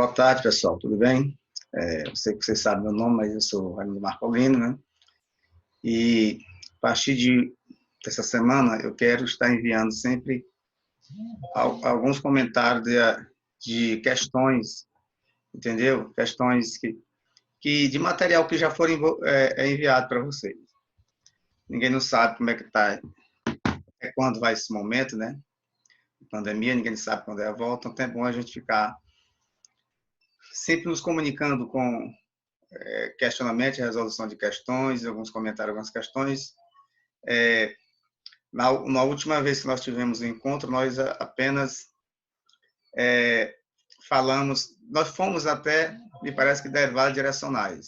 Boa tarde, pessoal, tudo bem? Eu sei que vocês sabem meu nome, mas eu sou Raimundo Marcolino, né? E a partir dessa semana eu quero estar enviando sempre alguns comentários de questões, entendeu? Questões de material que já foram enviado para vocês. Ninguém não sabe como é que está, quando vai esse momento, né? Pandemia, ninguém sabe quando é a volta, então é bom a gente ficar sempre nos comunicando com questionamento e resolução de questões, alguns comentários, algumas questões. Na última vez que nós tivemos o encontro, nós apenas falamos, nós fomos até, me parece que derivadas direcionais.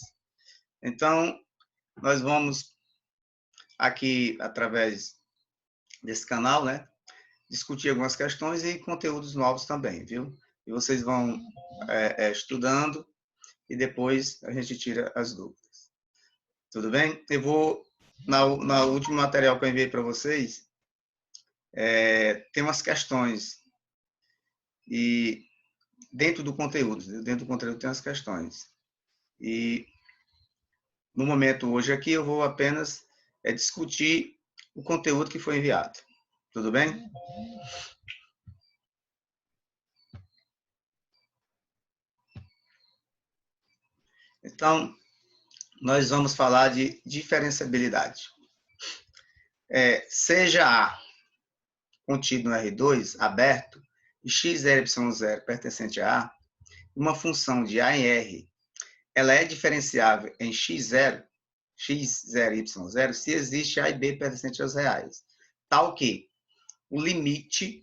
Então, nós vamos aqui, através desse canal, né, discutir algumas questões e conteúdos novos também, viu? E vocês vão estudando e depois a gente tira as dúvidas. Tudo bem? Eu vou, na último material que eu enviei para vocês, tem umas questões e dentro do conteúdo tem umas questões. E no momento hoje aqui eu vou apenas discutir o conteúdo que foi enviado. Tudo bem? Então, nós vamos falar de diferenciabilidade. Seja A contido no R2, aberto, e x0, y0 pertencente a A, uma função de A em R, ela é diferenciável em x0, x0 e y0, se existe A e B pertencentes aos reais. Tal que o limite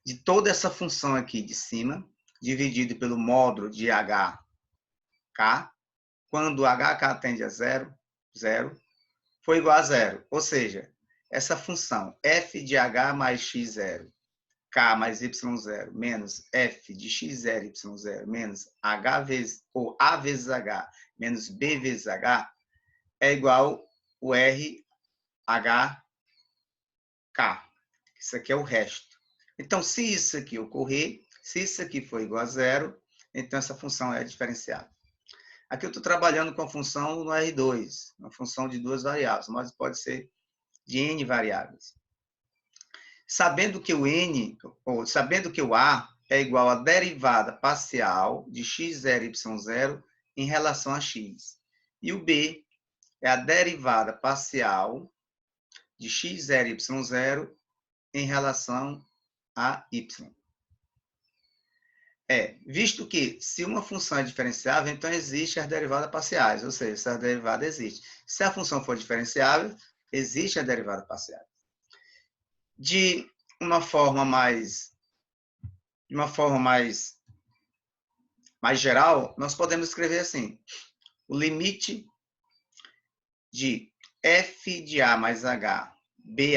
de toda essa função aqui de cima, dividido pelo módulo de HK, quando HK tende a zero, foi igual a zero. Ou seja, essa função f de H mais x0, K mais y0, menos f de x0, y0, menos H vezes, ou A vezes H, menos B vezes H, é igual o RHK. Isso aqui é o resto. Então, se isso aqui ocorrer, se isso aqui for igual a zero, então essa função é diferenciável. Aqui eu estou trabalhando com a função no R2, uma função de duas variáveis, mas pode ser de N variáveis. Sabendo que o A é igual à derivada parcial de x0 e y0 em relação a x. E o B é a derivada parcial de x0 e y0 em relação a y. Visto que se uma função é diferenciável, então existe as derivadas parciais, ou seja, essa derivada existe. Se a função for diferenciável, existe a derivada parcial. De uma forma mais geral, nós podemos escrever assim: o limite de f de A mais H, B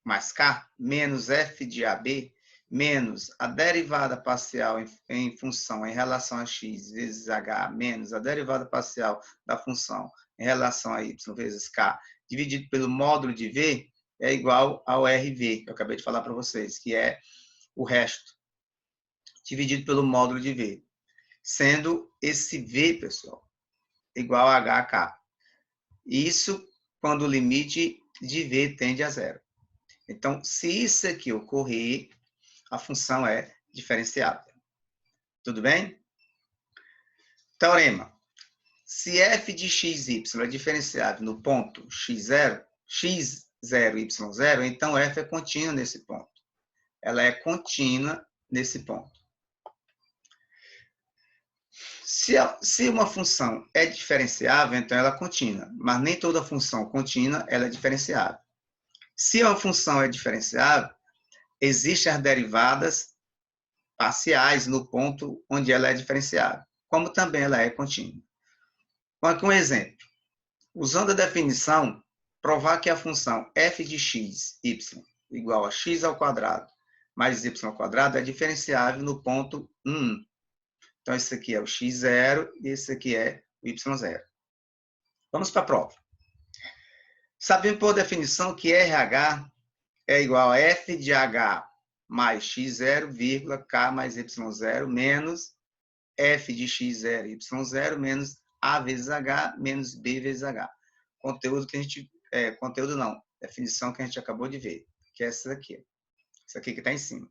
mais K, menos f de AB, menos a derivada parcial em função em relação a x vezes h, menos a derivada parcial da função em relação a y vezes k, dividido pelo módulo de v, é igual ao RV, que eu acabei de falar para vocês, que é o resto, dividido pelo módulo de v. Sendo esse v, pessoal, igual a HK. Isso quando o limite de v tende a zero. Então, se isso aqui ocorrer, a função é diferenciável. Tudo bem? Teorema. Se f de xy é diferenciável no ponto x0 e y0, então f é contínua nesse ponto. Ela é contínua nesse ponto. Se uma função é diferenciável, então ela é contínua. Mas nem toda função contínua ela é diferenciável. Se uma função é diferenciável, existem as derivadas parciais no ponto onde ela é diferenciável, como também ela é contínua. Aqui um exemplo. Usando a definição, provar que a função f de x, y, igual a x ao quadrado mais y ao quadrado é diferenciável no ponto 1. Então, esse aqui é o x0 e esse aqui é o y0. Vamos para a prova. Sabemos por definição que RH é igual a f de H mais x0, vírgula, k mais y0, menos f de x0 e y0, menos a vezes h, menos b vezes h. Conteúdo que a gente... conteúdo não, definição que a gente acabou de ver, que é essa aqui. Essa aqui que está em cima.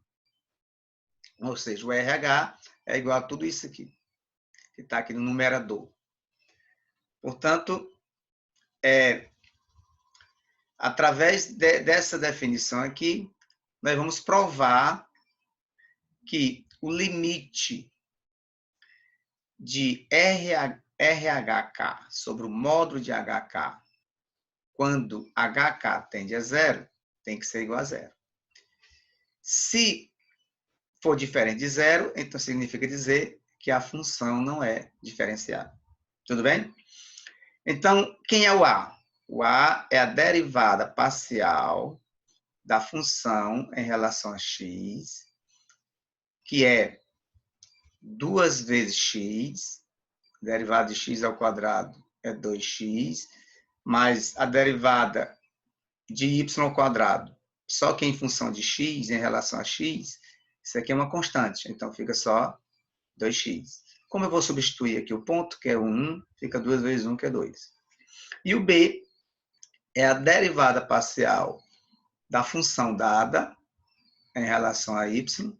Ou seja, o RH é igual a tudo isso aqui, que está aqui no numerador. Portanto, através dessa definição aqui, nós vamos provar que o limite de RHK sobre o módulo de HK, quando HK tende a zero, tem que ser igual a zero. Se for diferente de zero, então significa dizer que a função não é diferenciável. Tudo bem? Então, quem é o A? O A é a derivada parcial da função em relação a x, que é 2 vezes x, derivada de x ao quadrado é 2x, mais a derivada de y ao quadrado, só que em função de x, em relação a x, isso aqui é uma constante, então fica só 2x. Como eu vou substituir aqui o ponto, que é 1, fica 2 vezes 1, que é 2. E o b é a derivada parcial da função dada em relação a y,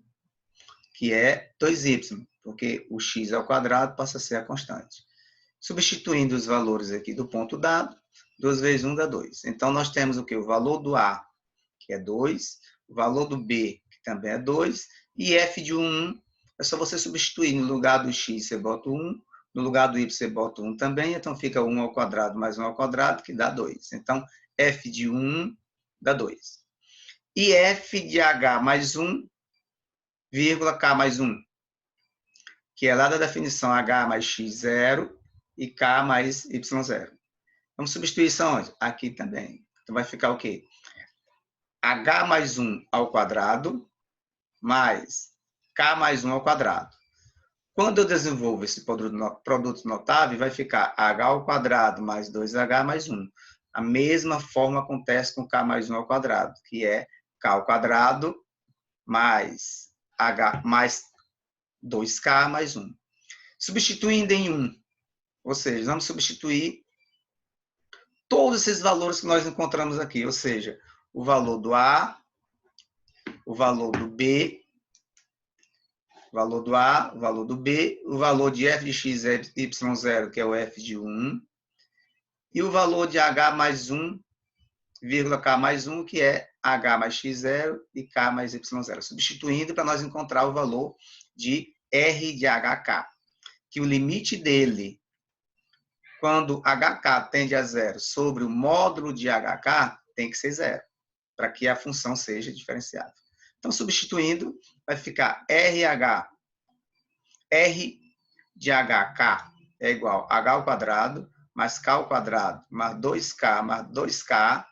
que é 2y, porque o x ao quadrado passa a ser a constante. Substituindo os valores aqui do ponto dado, 2 vezes 1 dá 2. Então, nós temos o quê? O valor do A, que é 2, o valor do B, que também é 2, e f de 1, é só você substituir. No lugar do x, você bota 1, no lugar do y, você bota 1 também, então fica 1 ao quadrado mais 1 ao quadrado, que dá 2. Então, f de 1 dá 2. E f de h mais 1, vírgula k mais 1, que é lá da definição h mais x0 e k mais y0. Vamos substituir isso aonde? Aqui também. Então, vai ficar o quê? H mais 1 ao quadrado, mais K mais 1 ao quadrado. Quando eu desenvolvo esse produto notável, vai ficar H ao quadrado mais 2H mais 1. A mesma forma acontece com K mais 1 ao quadrado, que é K ao quadrado mais H mais 2K mais 1. Substituindo em 1, ou seja, vamos substituir todos esses valores que nós encontramos aqui, ou seja, o valor do A, o valor do B, o valor do A, o valor do B, o valor de f de x, y0, que é o f de 1, e o valor de h mais 1, vírgula k mais 1, que é h mais x0 e k mais y0. Substituindo para nós encontrar o valor de r de hk, que o limite dele, quando hk tende a zero sobre o módulo de hk, tem que ser zero, para que a função seja diferenciável. Então, substituindo, vai ficar RH, R de HK é igual a H ao quadrado, mais K ao quadrado, mais 2K,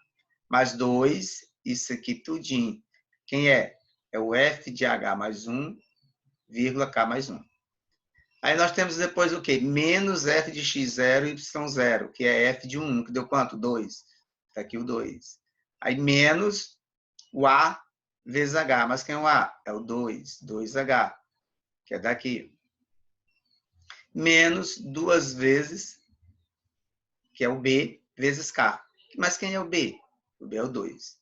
mais 2, isso aqui tudinho. Quem é? É o F de H mais 1, vírgula K mais 1. Aí nós temos depois o quê? Menos F de x0 e y0, que é F de 1, que deu quanto? 2. Está aqui o 2. Aí menos o A vezes H. Mas quem é o A? É o 2. 2H, que é daqui. Menos 2 vezes, que é o B, vezes K. Mas quem é o B? O B é o 2.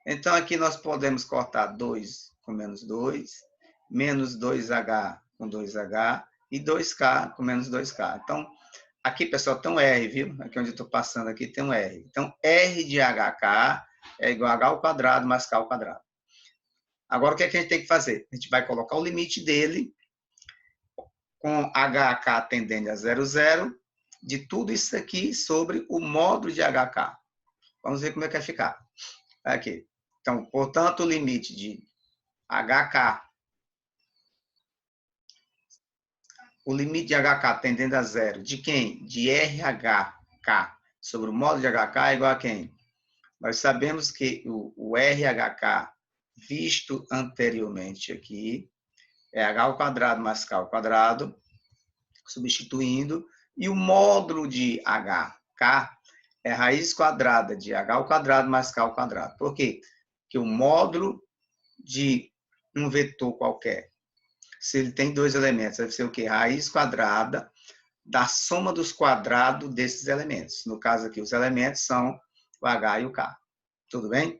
Então, aqui nós podemos cortar 2 com menos 2, menos 2H com 2H, e 2K com menos 2K. Então, aqui, pessoal, tem um R, viu? Aqui onde eu estou passando aqui tem um R. Então, R de HK é igual a H ao quadrado mais K ao quadrado. Agora, o que é que a gente tem que fazer? A gente vai colocar o limite dele com HK tendendo a 0, 0, de tudo isso aqui sobre o módulo de HK. Vamos ver como é que vai ficar. Aqui. Então, portanto, o limite de HK, o limite de HK tendendo a 0, de quem? De RHK sobre o módulo de HK é igual a quem? Nós sabemos que o RHK visto anteriormente aqui é H ao quadrado mais K ao quadrado, substituindo, e o módulo de HK é raiz quadrada de H ao quadrado mais K ao quadrado. Por quê? Porque o módulo de um vetor qualquer. Se ele tem dois elementos, vai ser o quê? Raiz quadrada da soma dos quadrados desses elementos. No caso aqui, os elementos são o H e o K. Tudo bem?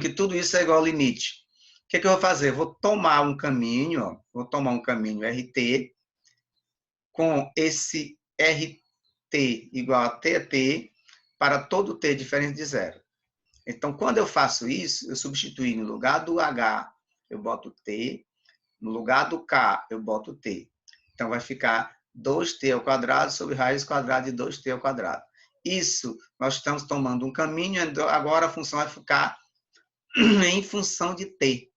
Que tudo isso é igual ao limite. O que eu vou fazer? Vou tomar um caminho, ó, vou tomar um caminho RT com esse RT igual a TT para todo T diferente de zero. Então, quando eu faço isso, eu substituo no lugar do H, eu boto T, no lugar do K, eu boto T. Então, vai ficar 2T ao quadrado sobre raiz quadrada de 2T ao quadrado. Isso, nós estamos tomando um caminho, agora a função vai ficar em função de T,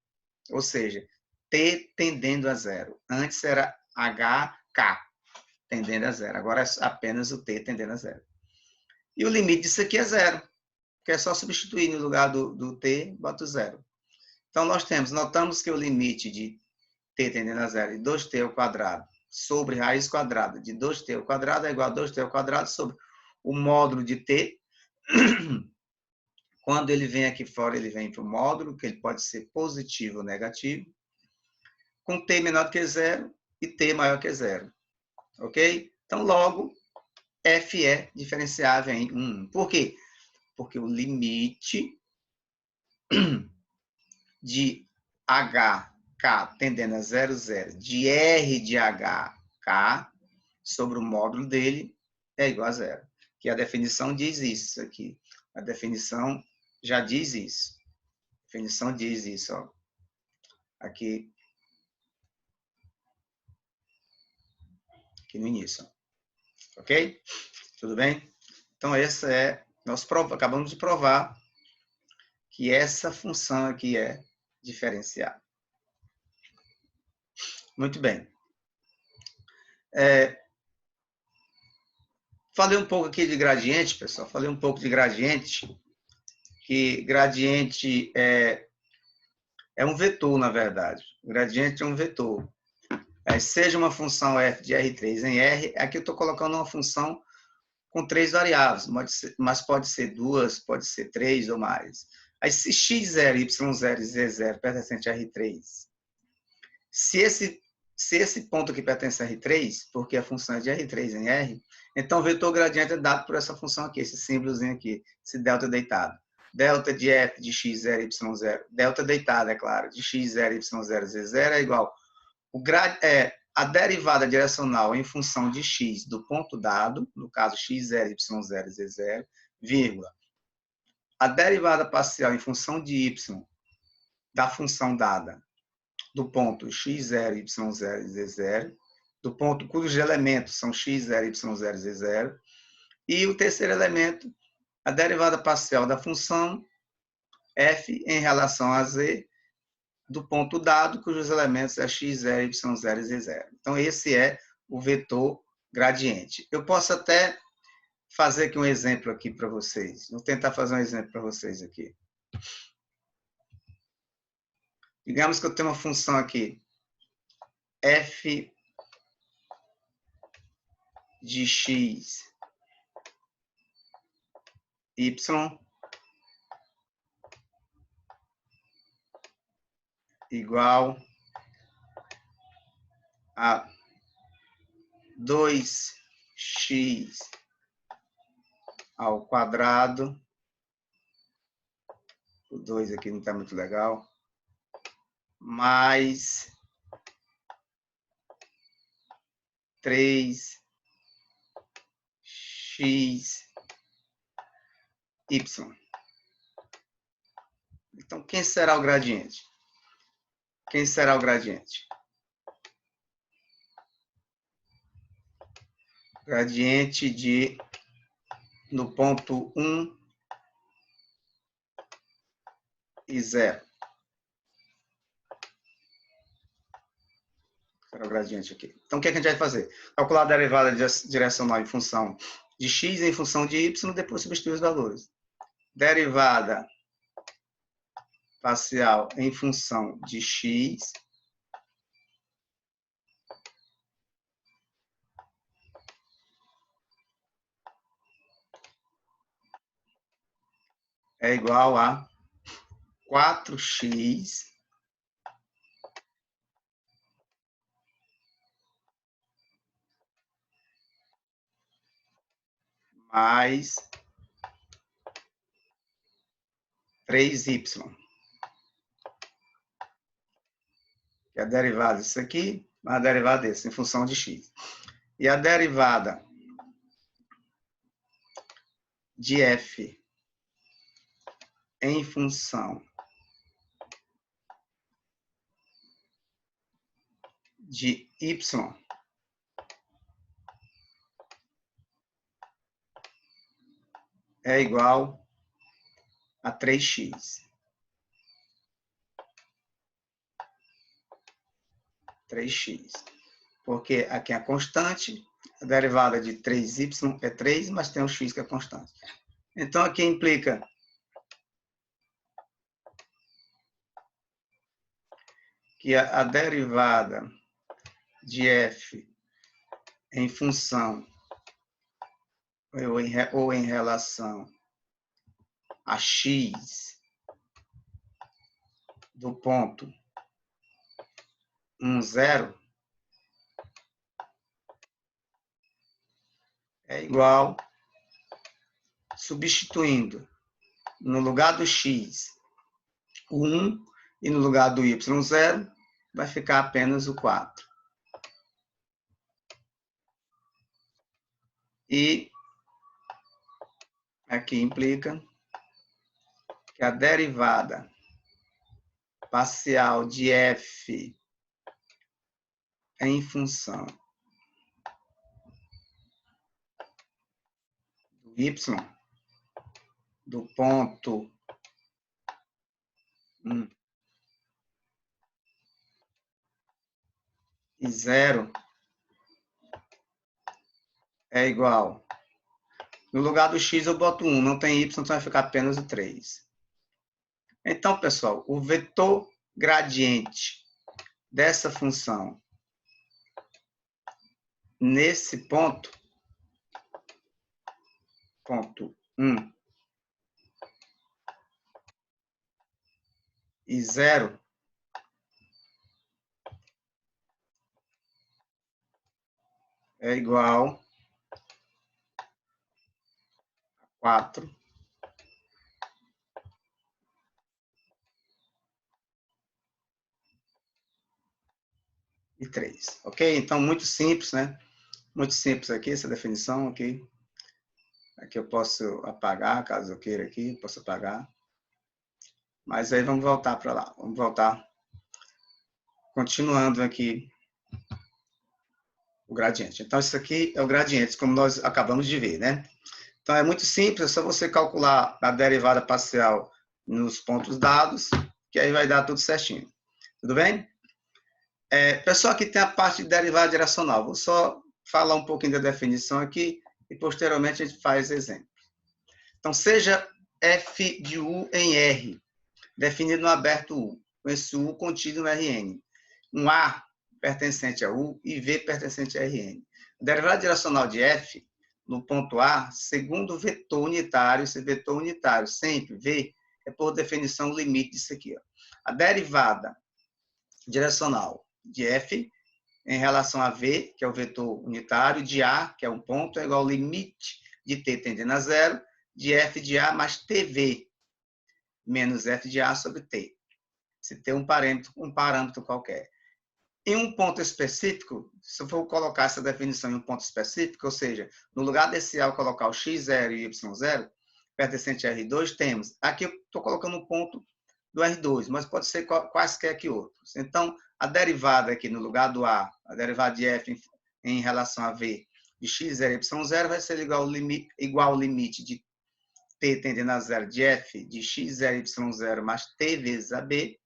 ou seja, T tendendo a zero. Antes era HK tendendo a zero, agora é apenas o T tendendo a zero. E o limite disso aqui é zero, que é só substituir no lugar do T, bota o zero. Então, notamos que o limite de T tendendo a zero de 2T ao quadrado sobre raiz quadrada de 2T ao quadrado é igual a 2T ao quadrado sobre o módulo de T. Quando ele vem aqui fora, ele vem para o módulo, que ele pode ser positivo ou negativo, com T menor do que zero e T maior que zero. Ok? Então, logo, F é diferenciável em 1. Por quê? Porque o limite de HK tendendo a 0, 0, de R de HK sobre o módulo dele é igual a zero. Que a definição diz isso aqui. A definição já diz isso. A definição diz isso, ó. Aqui no início. Ok? Tudo bem? Então, essa é... Nós acabamos de provar que essa função aqui é diferenciada. Muito bem. Falei um pouco aqui de gradiente, pessoal. Falei um pouco de gradiente. Que gradiente é um vetor, na verdade. O gradiente é um vetor. Seja uma função f de R3 em R, aqui eu estou colocando uma função com 3 variáveis, mas pode ser 2, pode ser 3 ou mais. Aí, se x0, y0 e z0 pertencente a R3, se esse ponto aqui pertence a R3, porque a função é de R3 em R, então o vetor gradiente é dado por essa função aqui, esse símbolozinho aqui, esse delta deitado. Delta de f de x0, y0, delta deitado, é claro, de x0, y0, z0 é igual a derivada direcional em função de x do ponto dado, no caso x0, y0, z0, vírgula, a derivada parcial em função de y da função dada do ponto x0, y0 e z0, do ponto cujos elementos são x0, y0 e z0, e o terceiro elemento, a derivada parcial da função f em relação a z, do ponto dado, cujos elementos é x0, y0 e z0. Então, esse é o vetor gradiente. Eu posso até fazer aqui um exemplo aqui para vocês. Vou tentar fazer um exemplo para vocês aqui. Digamos que eu tenho uma função aqui, f de x, y, igual a 2x ao quadrado. O 2 aqui não está muito legal. Mais 3x, y. Então, quem será o gradiente? Quem será o gradiente? Gradiente de, no ponto 1 e 0. Será o gradiente aqui. Então, o que a gente vai fazer? Calcular a derivada direcional em função de x em função de y, depois substituir os valores. Derivada parcial em função de x é igual a 4x mais 3y. Que é a derivada disso aqui, mais a derivada desse, em função de x. E a derivada de f em função de y é igual a 3x. 3x. Porque aqui é a constante, a derivada de 3y é 3, mas tem o x que é constante. Então, aqui implica que a derivada de f em função ou em relação a x do ponto 1, 0 é igual, substituindo no lugar do x o 1 e no lugar do y 0, vai ficar apenas o 4. E aqui implica que a derivada parcial de f em função do y do ponto 1 e 0 é igual. No lugar do x eu boto 1, não tem y, então vai ficar apenas o 3. Então, pessoal, o vetor gradiente dessa função nesse ponto 1 e 0, é igual a 4 e 3. Ok? Então, muito simples, né? Muito simples aqui, essa definição aqui. Aqui eu posso apagar, caso eu queira aqui, posso apagar. Mas aí vamos voltar para lá. Vamos voltar, continuando aqui o gradiente. Então, isso aqui é o gradiente, como nós acabamos de ver, né? Então, é muito simples, é só você calcular a derivada parcial nos pontos dados, que aí vai dar tudo certinho. Tudo bem? Pessoal, aqui tem a parte de derivada direcional. Vou só falar um pouquinho da definição aqui e, posteriormente, a gente faz exemplo. Então, seja f de u em R, definido no aberto U, com esse U contido no Rn. Um A pertencente a U e V pertencente a Rn. A derivada direcional de f no ponto A, segundo o vetor unitário, esse vetor unitário sempre, V, é por definição o limite disso aqui. Ó. A derivada direcional de f em relação a V, que é o vetor unitário, de A, que é um ponto, é igual ao limite de t tendendo a 0, de f de A mais tv, menos f de A sobre t. Se tem um parâmetro qualquer. Em um ponto específico, se eu for colocar essa definição em um ponto específico, ou seja, no lugar desse A eu colocar o x0 e o y0, pertencente a R2, temos, aqui eu estou colocando um ponto do R2, mas pode ser quaisquer que outros. Então, a derivada aqui no lugar do A, a derivada de f em relação a V, de x0 e y0, vai ser igual ao limite de t tendendo a 0 de f de x0 e y0 mais t vezes a b,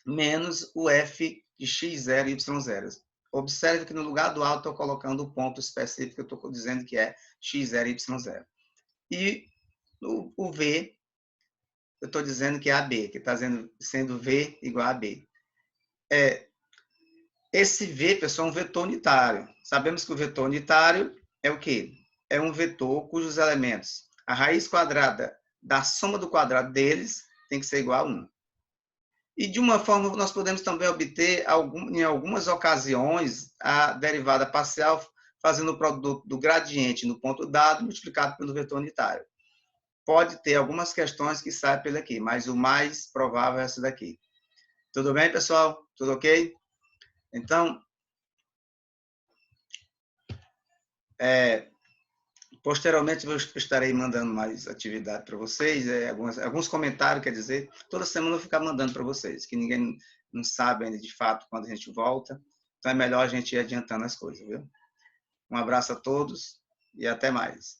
menos o f de x0 e y0. Observe que no lugar do A eu estou colocando o ponto específico, eu estou dizendo que é x0 e y0. E o V, eu estou dizendo que é AB, que está sendo V igual a B. Esse V, pessoal, é um vetor unitário. Sabemos que o vetor unitário é o quê? É um vetor cujos elementos, a raiz quadrada da soma do quadrado deles tem que ser igual a 1. E, de uma forma, nós podemos também obter, em algumas ocasiões, a derivada parcial fazendo o produto do gradiente no ponto dado multiplicado pelo vetor unitário. Pode ter algumas questões que saem pelo aqui, mas o mais provável é essa daqui. Tudo bem, pessoal? Tudo ok? Então, posteriormente eu estarei mandando mais atividade para vocês, alguns comentários, quer dizer, toda semana eu vou ficar mandando para vocês, que ninguém não sabe ainda de fato quando a gente volta, então é melhor a gente ir adiantando as coisas, viu? Um abraço a todos e até mais.